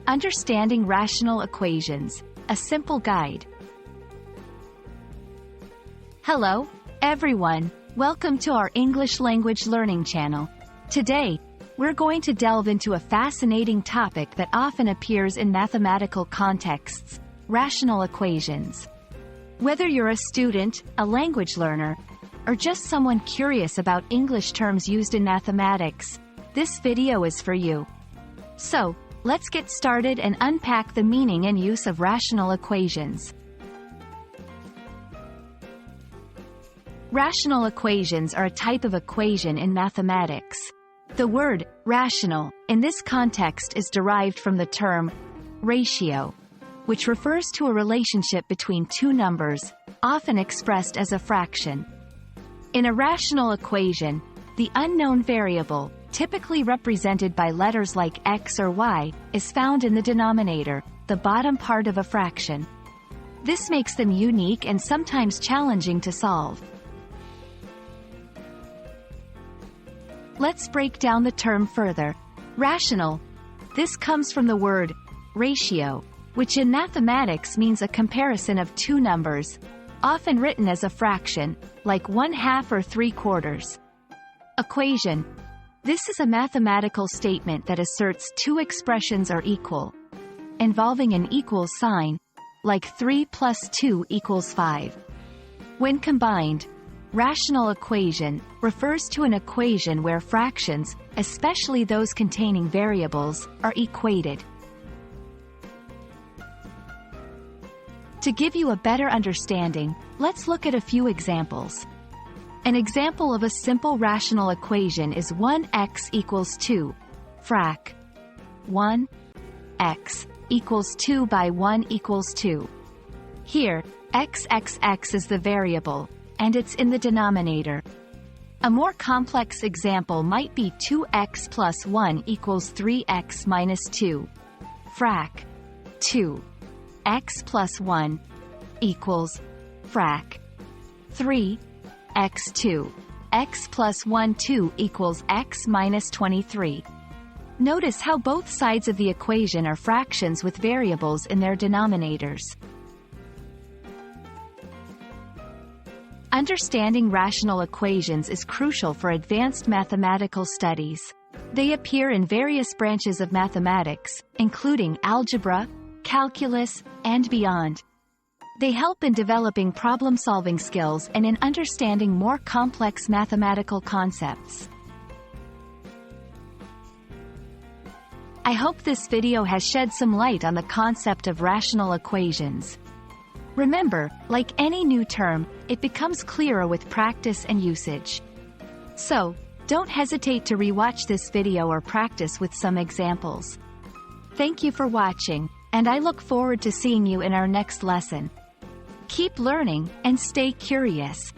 Understanding Rational Equations, a simple guide. Hello, everyone. Welcome to our English language learning channel. Today, we're going to delve into a fascinating topic that often appears in mathematical contexts: rational equations. Whether you're a student, a language learner, or just someone curious about English terms used in mathematics, this video is for you. So, let's get started and unpack the meaning and use of rational equations. Rational equations are a type of equation in mathematics. The word rational in this context is derived from the term ratio, which refers to a relationship between two numbers, often expressed as a fraction. In a rational equation, the unknown variable, typically represented by letters like x or y, is found in the denominator, the bottom part of a fraction. This makes them unique and sometimes challenging to solve. Let's break down the term further. Rational. This comes from the word ratio, which in mathematics means a comparison of two numbers, often written as a fraction, like 1/2 or 3/4. Equation. This is a mathematical statement that asserts two expressions are equal, involving an equal sign, like 3 + 2 = 5. When combined, rational equation refers to an equation where fractions, especially those containing variables, are equated. To give you a better understanding, let's look at a few examples. An example of a simple rational equation is 1x = 2, frac 1 x = 2 by 1 = 2. Here, x is the variable, and it's in the denominator. A more complex example might be 2x + 1 = 3x - 2, frac 2 x + 1 equals frac 3 x 2 x + 1 2 equals x - 23. Notice how both sides of the equation are fractions with variables in their denominators. Understanding rational equations is crucial for advanced mathematical studies. They appear in various branches of mathematics, including algebra, calculus, and beyond. They help in developing problem-solving skills and in understanding more complex mathematical concepts. I hope this video has shed some light on the concept of rational equations. Remember, like any new term, it becomes clearer with practice and usage. So, don't hesitate to rewatch this video or practice with some examples. Thank you for watching, and I look forward to seeing you in our next lesson. Keep learning and stay curious.